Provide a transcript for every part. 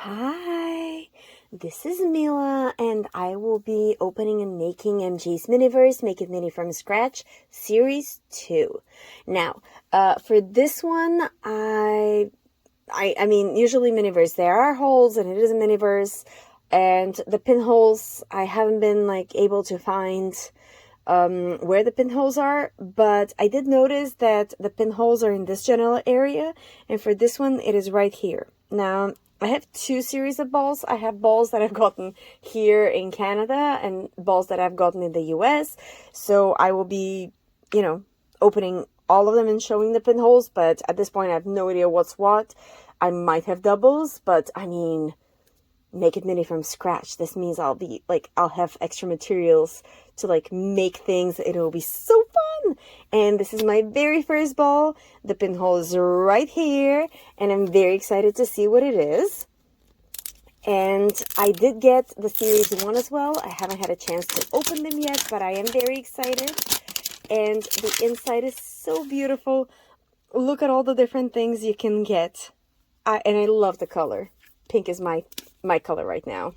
Hi, this is Mila, and I will be opening and making MJ's Miniverse, Make It Mini from Scratch, Series 2. Now, for this one, I mean, usually Miniverse, there are holes, and it is a Miniverse, and the pinholes, I haven't been, able to find where the pinholes are, but I did notice that the pinholes are in this general area, and for this one, it is right here. Now, I have two series of balls. I have balls that I've gotten here in Canada and balls that I've gotten in the US. So I will be, opening all of them and showing the pinholes. But at this point, I have no idea what's what. I might have doubles, but I mean, make it mini from scratch. This means I'll have extra materials to make things. It'll be so fun. And this is my very first ball. The pinhole is right here, and I'm very excited to see what it is. And I did get the series 1 as well. I haven't had a chance to open them yet, but I am very excited. And the inside is so beautiful. Look at all the different things you can get. And I love the color. Pink is my color right now.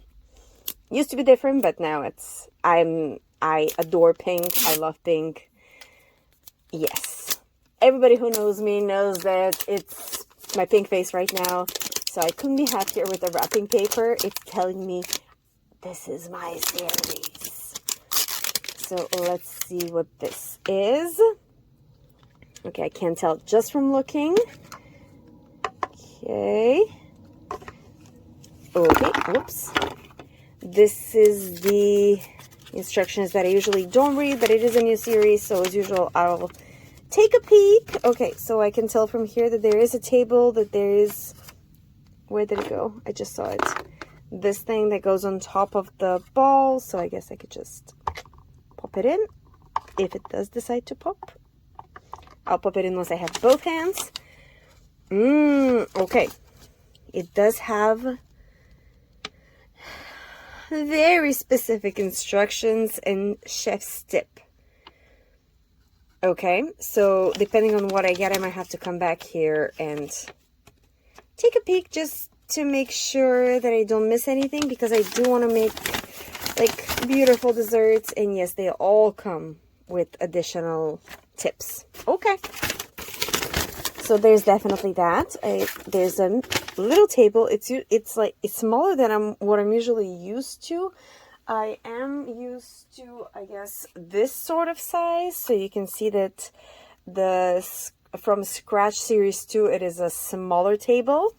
Used to be different, but now I adore pink. I love pink. Yes. Everybody who knows me knows that it's my pink face right now. So I couldn't be happier with the wrapping paper. It's telling me this is my series. So let's see what this is. Okay, I can't tell just from looking. Okay. Okay, whoops. This is the instructions that I usually don't read, but it is a new series, so as usual, I'll take a peek. Okay, so I can tell from here that there is a table, that there is... Where did it go? I just saw it. This thing that goes on top of the ball, so I guess I could just pop it in, if it does decide to pop. I'll pop it in once I have both hands. Okay. It does have very specific instructions and chef's tip. Okay, so depending on what I get, I might have to come back here and take a peek just to make sure that I don't miss anything, because I do want to make beautiful desserts, and yes, they all come with additional tips. Okay, so there's definitely that. There's a little table. It's smaller than what I'm usually used to. I am used to, I guess, this sort of size. So you can see that from Scratch Series 2, it is a smaller table.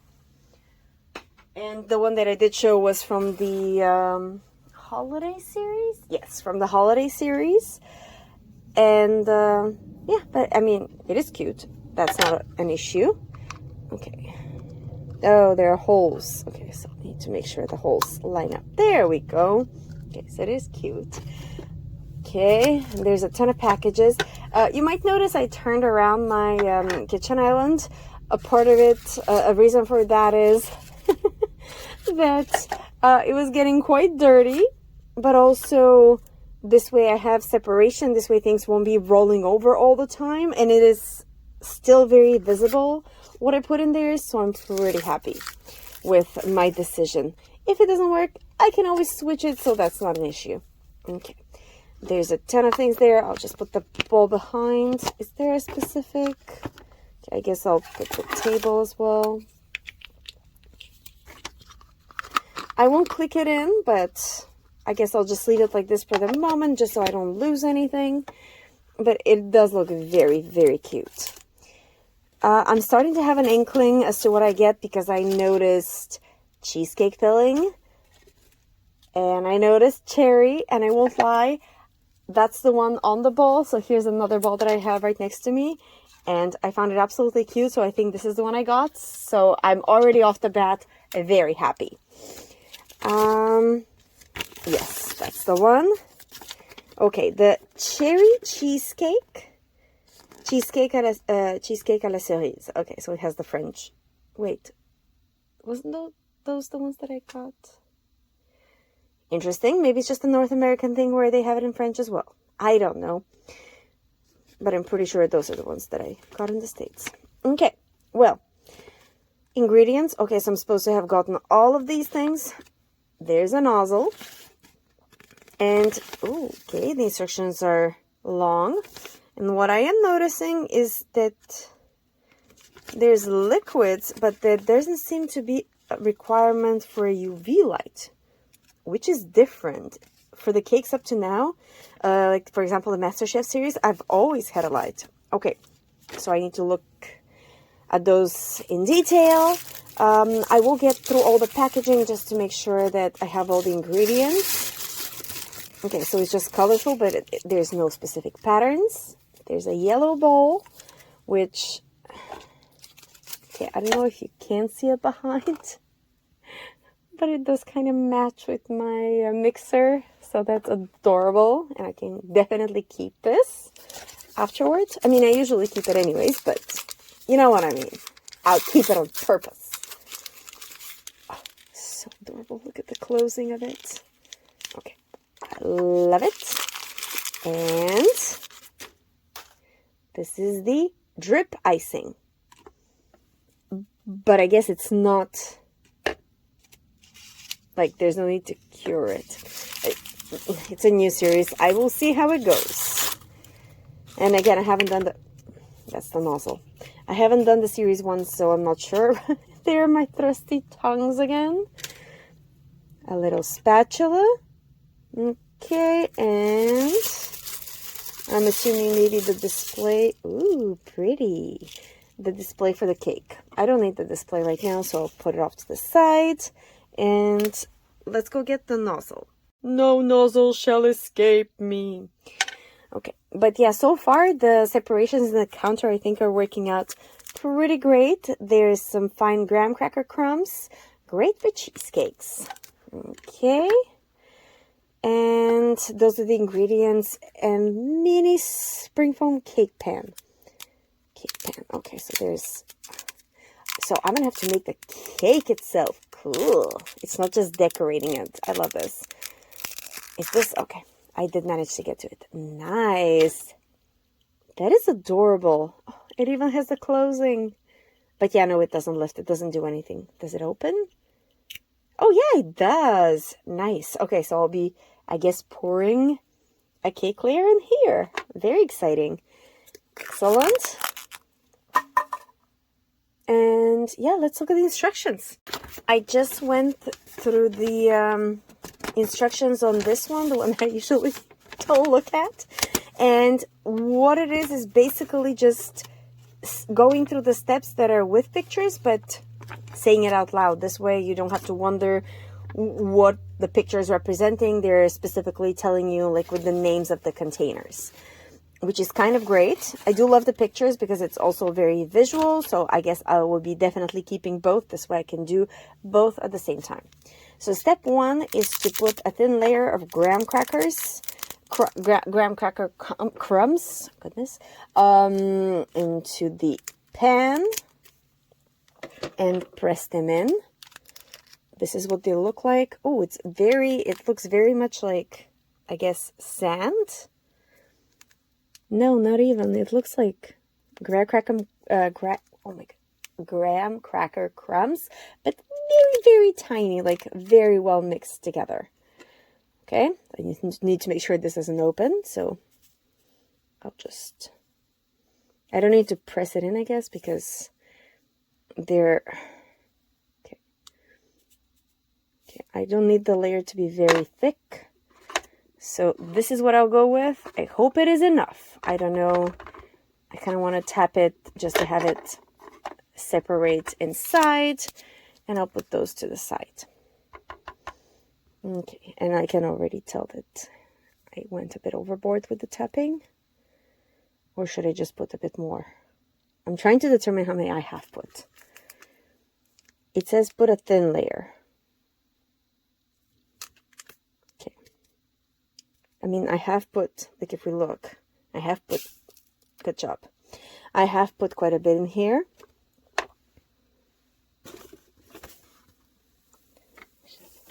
And the one that I did show was from the Holiday Series. Yes, from the Holiday Series. And yeah, but I mean, it is cute. That's not an issue. Okay. Oh, there are holes. Okay, so I need to make sure the holes line up. There we go. Okay, so it is cute. Okay, and there's a ton of packages. You might notice I turned around my kitchen island. A part of it, a reason for that is that it was getting quite dirty, but also this way I have separation. This way things won't be rolling over all the time, and it is still very visible what I put in there, so I'm pretty happy with my decision. If it doesn't work, I can always switch it, so that's not an issue. Okay, there's a ton of things there. I'll just put the ball behind. Is there a specific... Okay, I guess I'll put the table as well. I won't click it in, but I guess I'll just leave it like this for the moment, just so I don't lose anything. But it does look very, very cute. I'm starting to have an inkling as to what I get, because I noticed cheesecake filling and I noticed cherry, and I won't lie, that's the one on the ball. So here's another ball that I have right next to me, and I found it absolutely cute, so I think this is the one I got. So I'm already off the bat very happy. Yes, that's the one. Okay, the cherry cheesecake. Cheesecake à la cerise. Okay, so it has the French. Wait, wasn't those the ones that I got? Interesting. Maybe it's just a North American thing where they have it in French as well. I don't know. But I'm pretty sure those are the ones that I got in the States. Okay, well, ingredients. Okay, so I'm supposed to have gotten all of these things. There's a nozzle. And, okay, the instructions are long. And what I am noticing is that there's liquids, but there doesn't seem to be a requirement for a UV light, which is different. For the cakes up to now, like for example, the MasterChef series, I've always had a light. Okay, so I need to look at those in detail. I will get through all the packaging just to make sure that I have all the ingredients. Okay, so it's just colorful, but there's no specific patterns. There's a yellow bowl, which, okay, I don't know if you can see it behind, but it does kind of match with my mixer, so that's adorable, and I can definitely keep this afterwards. I mean, I usually keep it anyways, but you know what I mean. I'll keep it on purpose. Oh, so adorable. Look at the closing of it. Okay, I love it. And this is the drip icing. But I guess it's not, like, there's no need to cure it. It's a new series. I will see how it goes. And again, I haven't done that's the nozzle. I haven't done the series one, so I'm not sure. There are my thrusty tongues again. A little spatula. Okay, and I'm assuming maybe the display. Ooh, pretty. The display for the cake. I don't need the display right now, so I'll put it off to the side. And let's go get the nozzle. No nozzle shall escape me. Okay, but yeah, so far the separations in the counter I think are working out pretty great. There's some fine graham cracker crumbs. Great for cheesecakes. Okay. And those are the ingredients. And mini spring foam cake pan. Okay, so I'm gonna have to make the cake itself. Cool. It's not just decorating it. I love this. Is this okay? I did manage to get to it. Nice. That is adorable. Oh, it even has the closing. But yeah, no, it doesn't lift. It doesn't do anything. Does it open? Oh yeah, it does. Nice. Okay, so I'll be, I guess, pouring a cake layer in here. Very exciting. Excellent. And yeah, let's look at the instructions. I just went through the instructions on this one, the one I usually don't look at. And what it is basically just going through the steps that are with pictures, but saying it out loud. This way you don't have to wonder what the picture is representing. They're specifically telling you, like, with the names of the containers, which is kind of great. I do love the pictures because it's also very visual. So I guess I will be definitely keeping both. This way I can do both at the same time. So step one is to put a thin layer of graham crackers, graham cracker crumbs, goodness, into the pan and press them in. This is what they look like. Oh, it looks very much like, I guess, sand. No, not even. It looks like graham cracker crumbs, but very, very tiny, like very well mixed together. Okay, I need to make sure this doesn't open, so I don't need to press it in, I guess, because they're, okay, I don't need the layer to be very thick. So this is what I'll go with. I hope it is enough. I don't know. I kind of want to tap it just to have it separate inside. And I'll put those to the side. Okay. And I can already tell that I went a bit overboard with the tapping. Or should I just put a bit more? I'm trying to determine how many I have put. It says put a thin layer. I mean, I have put, like if we look, I have put, good job. I have put quite a bit in here.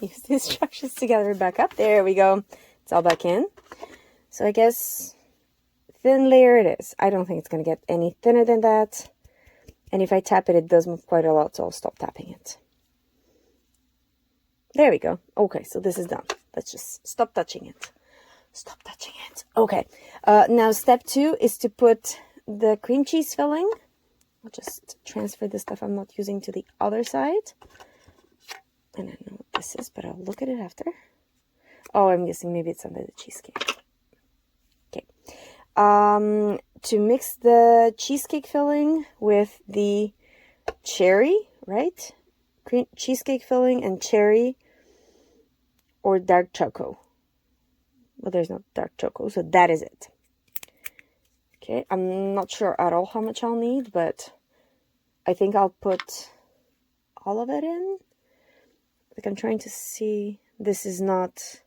Use the instructions to gather it back up. There we go. It's all back in. So I guess thin layer it is. I don't think it's going to get any thinner than that. And if I tap it, it does move quite a lot, so I'll stop tapping it. There we go. Okay, so this is done. Let's just stop touching it. Stop touching it. Okay, now step 2 is to put the cream cheese filling. I'll just transfer the stuff I'm not using to the other side. And I know what this is, but I'll look at it after. Oh, I'm guessing maybe it's under the cheesecake. Okay. To mix the cheesecake filling with the cherry, right? Cheesecake filling and cherry or dark choco. Well, there's no dark choco, so that is it. Okay, I'm not sure at all how much I'll need, but I think I'll put all of it in. Like, I'm trying to see, this is not,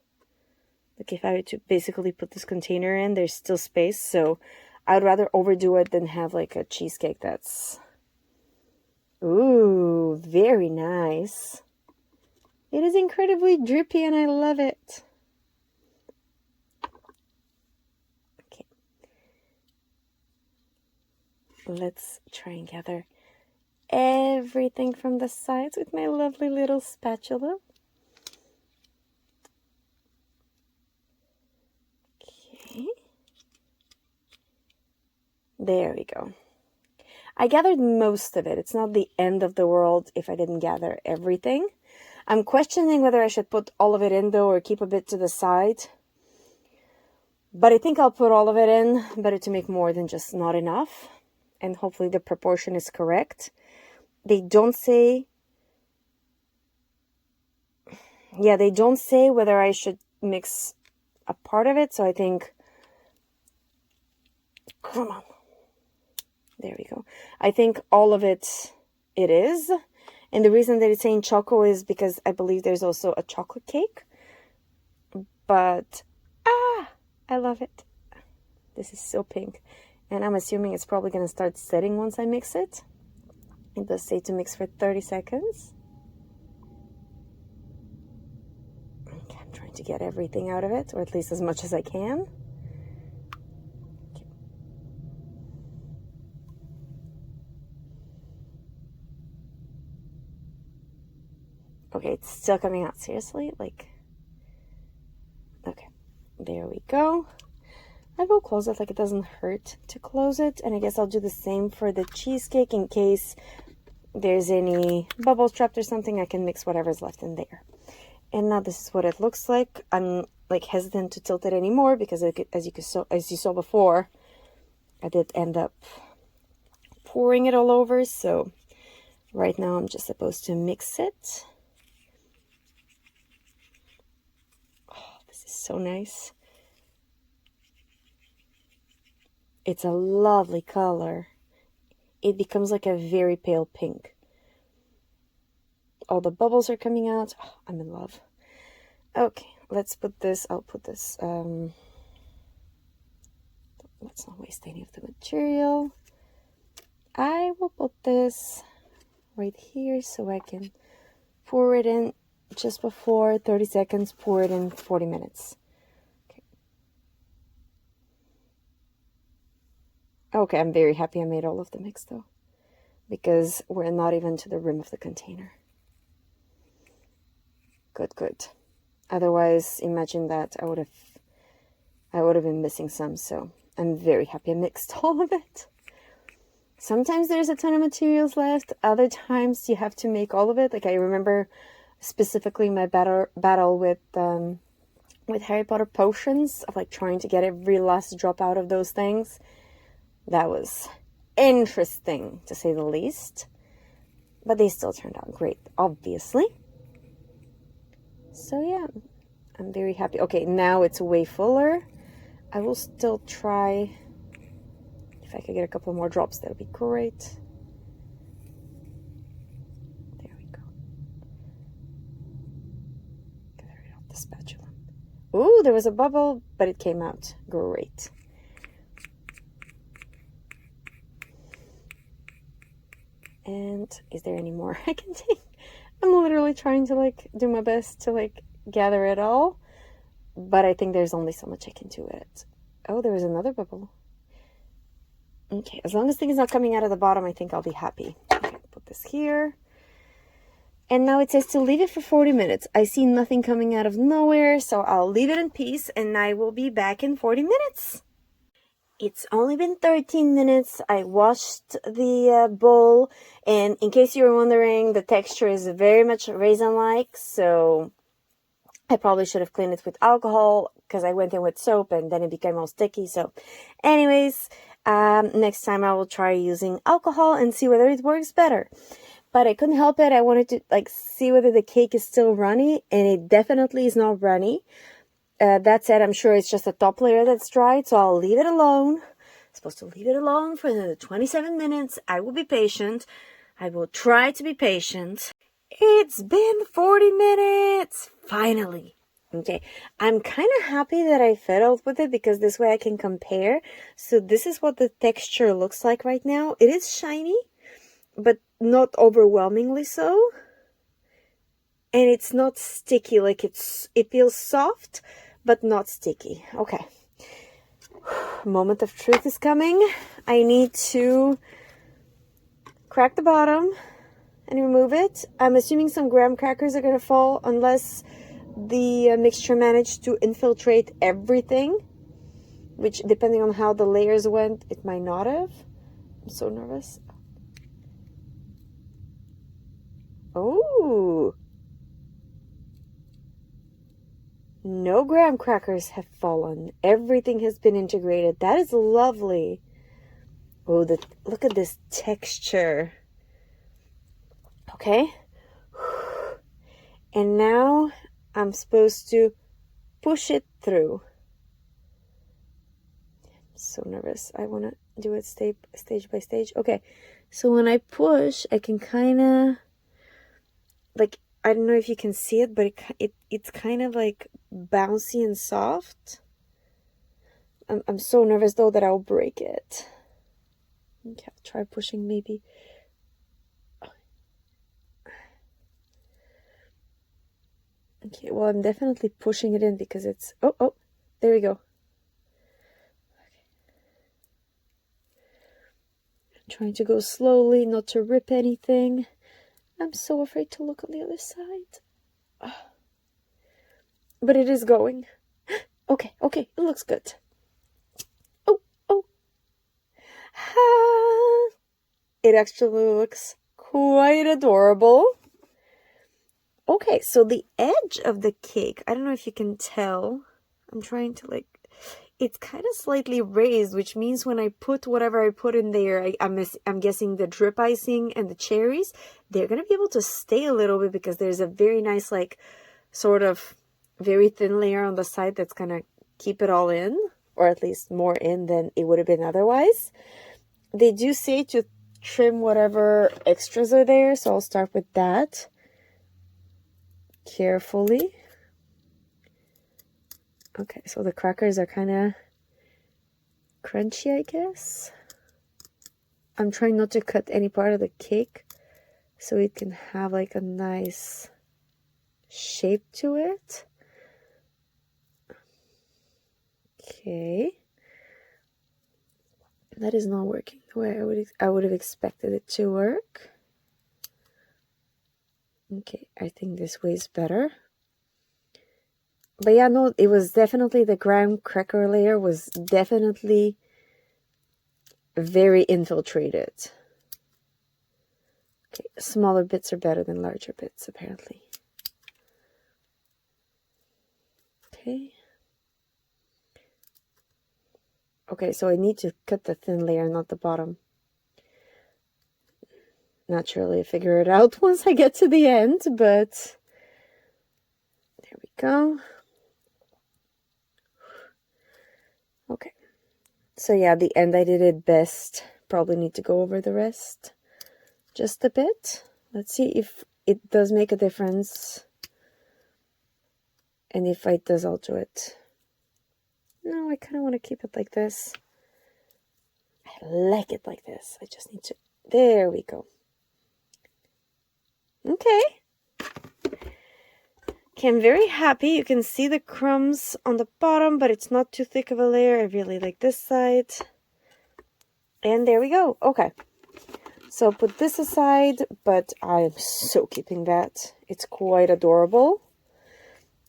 like, if I were to basically put this container in, there's still space, so I'd rather overdo it than have, like, a cheesecake that's, ooh, very nice. It is incredibly drippy, and I love it. Okay. Let's try and gather everything from the sides with my lovely little spatula. Okay. There we go. I gathered most of it. It's not the end of the world if I didn't gather everything. I'm questioning whether I should put all of it in though or keep a bit to the side. But I think I'll put all of it in. Better to make more than just not enough. And hopefully the proportion is correct. They don't say... Yeah, they don't say whether I should mix a part of it. So I think... Come on. There we go. I think all of it is. And the reason that it's saying choco is because I believe there's also a chocolate cake. But, I love it. This is so pink. And I'm assuming it's probably going to start setting once I mix it. It does say to mix for 30 seconds. Okay, I'm trying to get everything out of it, or at least as much as I can. Okay, it's still coming out. Seriously? Like, okay, there we go. I will close it, like it doesn't hurt to close it. And I guess I'll do the same for the cheesecake in case there's any bubbles trapped or something. I can mix whatever's left in there. And now this is what it looks like. I'm like hesitant to tilt it anymore because as you saw before, I did end up pouring it all over. So right now I'm just supposed to mix it. This is so nice. It's a lovely color. It becomes like a very pale pink. All the bubbles are coming out. Oh, I'm in love. Okay, let's put this. I'll put this. Let's not waste any of the material. I will put this right here so I can pour it in just before 30 seconds. Pour it in 40 minutes. Okay, I'm very happy I made all of the mix though, because we're not even to the rim of the container. Good, good. Otherwise, imagine that I would have been missing some, so I'm very happy I mixed all of it. Sometimes there's a ton of materials left, other times you have to make all of it. Like I remember specifically my battle with Harry Potter potions, of like trying to get every last drop out of those things. That was interesting, to say the least. But they still turned out great, obviously. So yeah, I'm very happy. Okay, now it's way fuller. I will still try. If I could get a couple more drops, that would be great. There we go. Get rid of the spatula. Ooh, there was a bubble, but it came out great. And is there any more I can take? I'm literally trying to like do my best to like gather it all, but I think there's only so much I can do with it. Oh, there was another bubble. Okay, as long as things not coming out of the bottom, I think I'll be happy. Okay, put this here. And now it says to leave it for 40 minutes. I see nothing coming out of nowhere, so I'll leave it in peace and I will be back in 40 minutes. It's only been 13 minutes. I washed the bowl, and in case you were wondering, the texture is very much raisin-like, so I probably should have cleaned it with alcohol because I went in with soap and then it became all sticky. So anyways, next time I will try using alcohol and see whether it works better. But I couldn't help it. I wanted to see whether the cake is still runny, and it definitely is not runny. That said, I'm sure it's just the top layer that's dried, so I'll leave it alone. I'm supposed to leave it alone for another 27 minutes. I will be patient. I will try to be patient. It's been 40 minutes! Finally! Okay, I'm kind of happy that I fiddled with it because this way I can compare. So this is what the texture looks like right now. It is shiny, but not overwhelmingly so. And it's not sticky, it feels soft, but not sticky. Okay. Moment of truth is coming. I need to crack the bottom and remove it. I'm assuming some graham crackers are going to fall unless the mixture managed to infiltrate everything, which depending on how the layers went, it might not have. I'm so nervous. Oh! No graham crackers have fallen. Everything has been integrated. That is lovely. Oh, look at this texture. Okay. And now I'm supposed to push it through. I'm so nervous. I want to do it stage by stage. Okay. So when I push, I can kind of I don't know if you can see it, but it's kind of bouncy and soft. I'm so nervous though that I'll break it. Okay, I'll try pushing maybe. Okay, well, I'm definitely pushing it in because it's... Oh, there we go. Okay. I'm trying to go slowly, not to rip anything. I'm so afraid to look on the other side. But it is going. Okay, it looks good. Oh. It actually looks quite adorable. Okay, so the edge of the cake, I don't know if you can tell. I'm trying to it's kind of slightly raised, which means when I put whatever I put in there, I'm guessing the drip icing and the cherries, they're going to be able to stay a little bit because there's a very nice, sort of very thin layer on the side that's going to keep it all in, or at least more in than it would have been otherwise. They do say to trim whatever extras are there, so I'll start with that carefully. Okay, so the crackers are kind of crunchy, I guess. I'm trying not to cut any part of the cake so it can have a nice shape to it. Okay. That is not working the way I would have expected it to work. Okay, I think this way is better. But yeah, no, it was definitely the graham cracker layer was definitely very infiltrated. Okay, smaller bits are better than larger bits, apparently. Okay. Okay, so I need to cut the thin layer, not the bottom. Naturally, I figure it out once I get to the end, but there we go. Okay, so yeah, the end I did it best. Probably need to go over the rest just a bit. Let's see if it does make a difference. And if it does, I'll do it. No, I kind of want to keep it like this. I like it like this. I just need to... There we go. Okay. Okay, I'm very happy. You can see the crumbs on the bottom, but it's not too thick of a layer. I really like this side. And there we go. Okay. So I'll put this aside, but I'm so keeping that. It's quite adorable.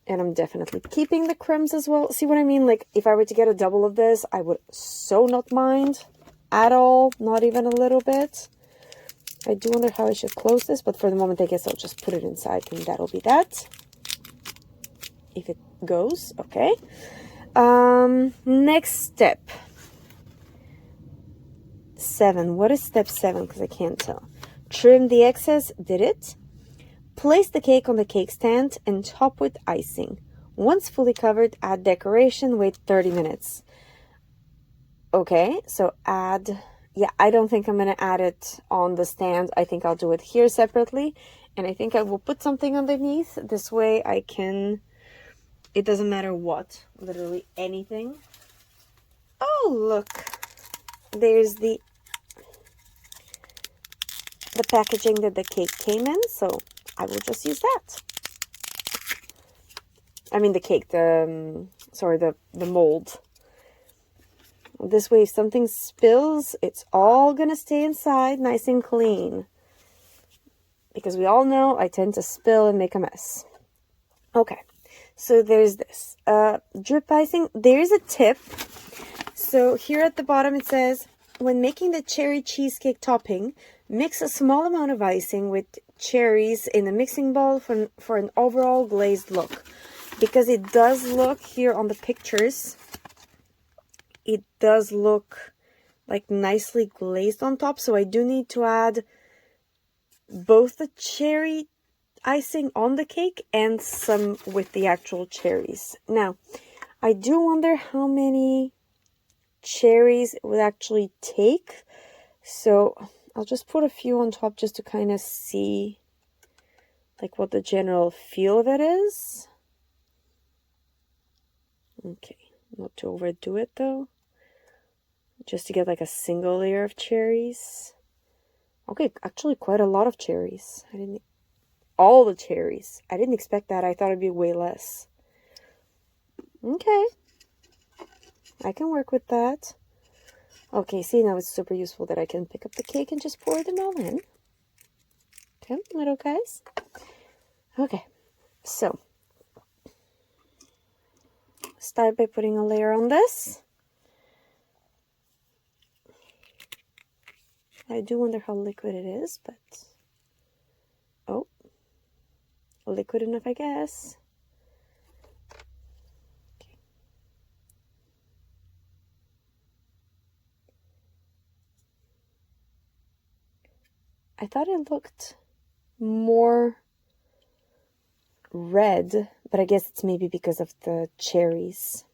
And I'm definitely keeping the crumbs as well. See what I mean? Like, if I were to get a double of this, I would so not mind at all. Not even a little bit. I do wonder how I should close this, but for the moment, I guess I'll just put it inside, and that'll be that. If it goes, okay. Next step. 7. What is step 7? Because I can't tell. Trim the excess. Did it? Place the cake on the cake stand and top with icing. Once fully covered, add decoration. Wait 30 minutes. Okay, so add... Yeah, I don't think I'm going to add it on the stand. I think I'll do it here separately. And I think I will put something underneath. This way I can... It doesn't matter what. Literally anything. Oh, look. There's the packaging that the cake came in. So I will just use that. I mean the cake, the mold. This way, if something spills, it's all gonna stay inside nice and clean. Because we all know I tend to spill and make a mess. Okay, so there's this. Drip icing, there's a tip. So here at the bottom it says, when making the cherry cheesecake topping, mix a small amount of icing with cherries in a mixing bowl for an overall glazed look. Because it does look here on the pictures, it does look like nicely glazed on top. So I do need to add both the cherry icing on the cake and some with the actual cherries. Now, I do wonder how many cherries it would actually take. So I'll just put a few on top just to kind of see like what the general feel of it is. Okay, not to overdo it though. Just to get like a single layer of cherries. Okay, actually quite a lot of cherries. All the cherries. I didn't expect that. I thought it'd be way less. Okay. I can work with that. Okay, see, now it's super useful that I can pick up the cake and just pour them all in. Okay, little guys. Okay, so start by putting a layer on this. I do wonder how liquid it is, but... Oh. Liquid enough, I guess. Okay. I thought it looked more red, but I guess it's maybe because of the cherries.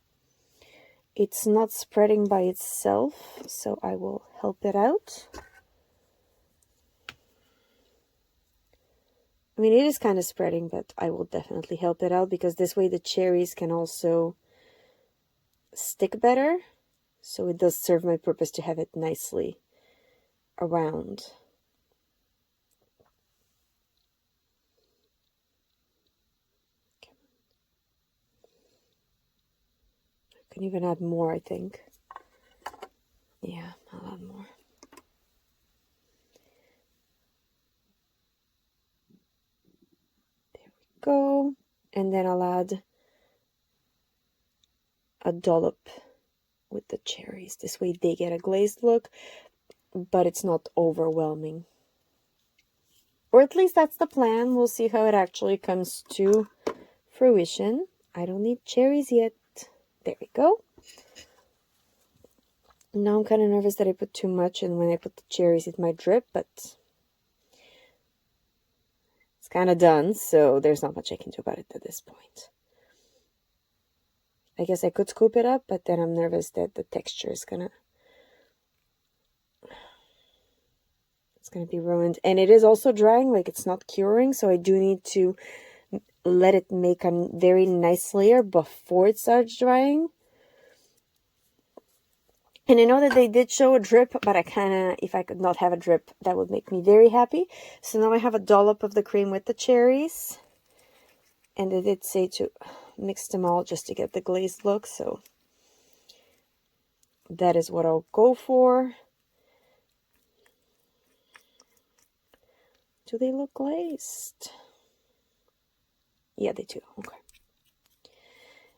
It's not spreading by itself, so I will help it out. I mean, it is kind of spreading, but I will definitely help it out because this way the cherries can also stick better. So it does serve my purpose to have it nicely around. I can even add more, I think. Yeah, I'll add more. Go, and then I'll add a dollop with the cherries. This way they get a glazed look, but it's not overwhelming. Or at least that's the plan. We'll see how it actually comes to fruition. I don't need cherries yet. There we go. Now I'm kind of nervous that I put too much, and when I put the cherries it might drip, but it's kind of done, so there's not much I can do about it at this point. I guess I could scoop it up, but then I'm nervous that the texture is gonna be ruined. And it is also drying, like it's not curing, so I do need to let it make a very nice layer before it starts drying. And I know that they did show a drip, but I kind of, if I could not have a drip, that would make me very happy. So now I have a dollop of the cream with the cherries. And they did say to mix them all just to get the glazed look, so that is what I'll go for. Do they look glazed? Yeah, they do. Okay.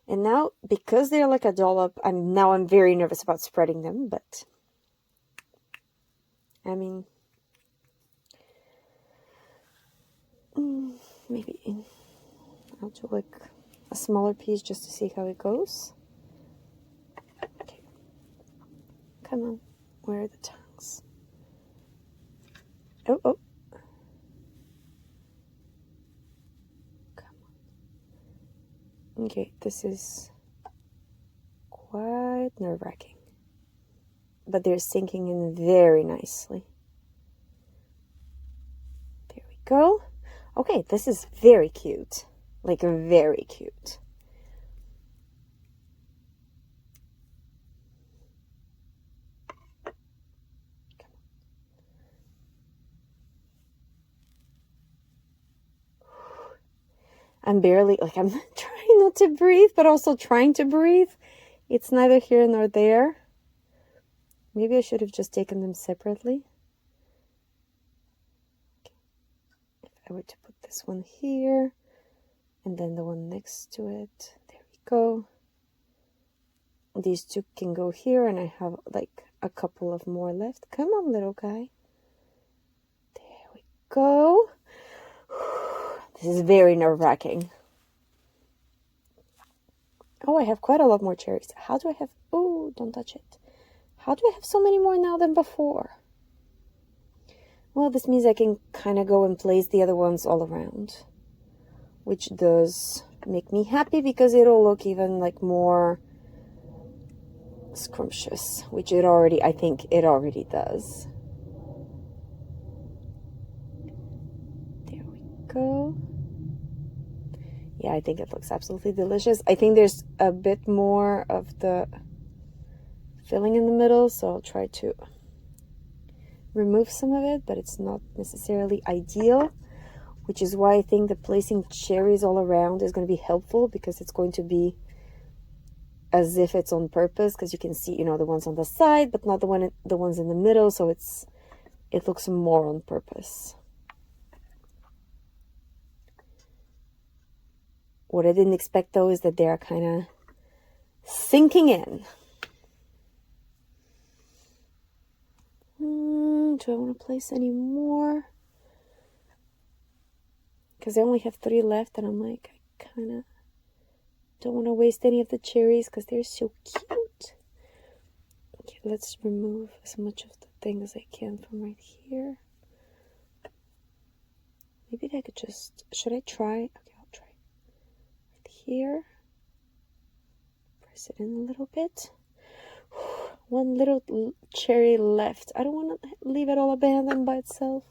And now, because they're like a dollop, I'm very nervous about spreading them, but I mean, maybe I'll do like a smaller piece just to see how it goes. Okay. Come on. Where are the tongues? Oh, oh. Come on. Okay, this is quite nerve-wracking. But they're sinking in very nicely. There we go. Okay, this is very cute. Like, very cute. I'm barely, like, I'm trying not to breathe, but also trying to breathe. It's neither here nor there. Maybe I should have just taken them separately. Okay. If I were to put this one here, and then the one next to it. There we go. These two can go here, and I have, like, a couple of more left. Come on, little guy. There we go. This is very nerve-wracking. Oh, I have quite a lot more cherries. How do I have... Oh, don't touch it. How do I have so many more now than before? Well, this means I can kind of go and place the other ones all around. Which does make me happy because it'll look even, like, more scrumptious. Which it already... I think it already does. There we go. Yeah, I think it looks absolutely delicious. I think there's a bit more of the filling in the middle, so I'll try to remove some of it, but it's not necessarily ideal, which is why I think that placing cherries all around is going to be helpful, because it's going to be as if it's on purpose, because you can see, you know, the ones on the side, but not the ones in the middle, so it looks more on purpose. What I didn't expect, though, is that they're kind of sinking in. Do I want to place any more? Because I only have 3 left, and I'm like, I kind of don't want to waste any of the cherries because they're so cute. Okay, let's remove as much of the thing as I can from right here. Maybe I could just... Should I try? Okay, I'll try. Here, press it in a little bit. One little cherry left. I don't want to leave it all abandoned by itself.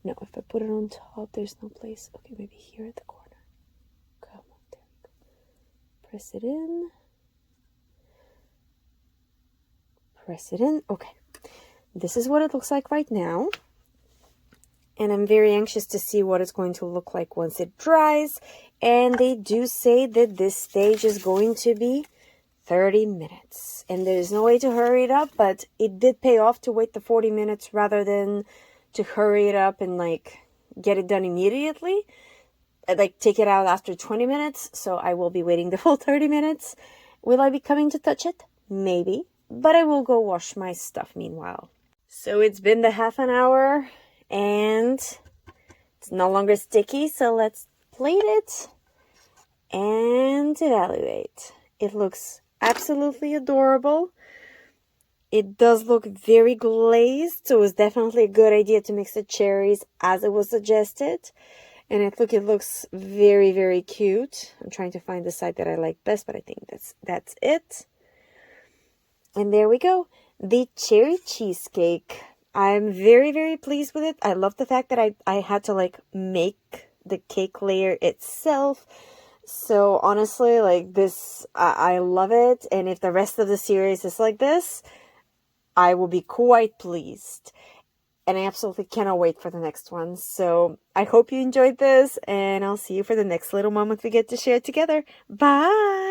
No, if I put it on top, there's no place. Okay, maybe here at the corner. Come on, there we go. Press it in. Press it in. Okay, this is what it looks like right now. And I'm very anxious to see what it's going to look like once it dries. And they do say that this stage is going to be 30 minutes. And there's no way to hurry it up, but it did pay off to wait the 40 minutes rather than to hurry it up and, like, get it done immediately. I'd, like, take it out after 20 minutes, so I will be waiting the full 30 minutes. Will I be coming to touch it? Maybe. But I will go wash my stuff meanwhile. So it's been the half an hour. And it's no longer sticky, so let's plate it and evaluate. It looks absolutely adorable. It does look very glazed, so it's definitely a good idea to mix the cherries as it was suggested. And it looks very, very cute. I'm trying to find the side that I like best, but I think that's it. And there we go. The cherry cheesecake. I'm very, very pleased with it. I love the fact that I had to, like, make the cake layer itself. So honestly, like, this, I love it. And if the rest of the series is like this, I will be quite pleased. And I absolutely cannot wait for the next one. So I hope you enjoyed this, and I'll see you for the next little moment we get to share together. Bye!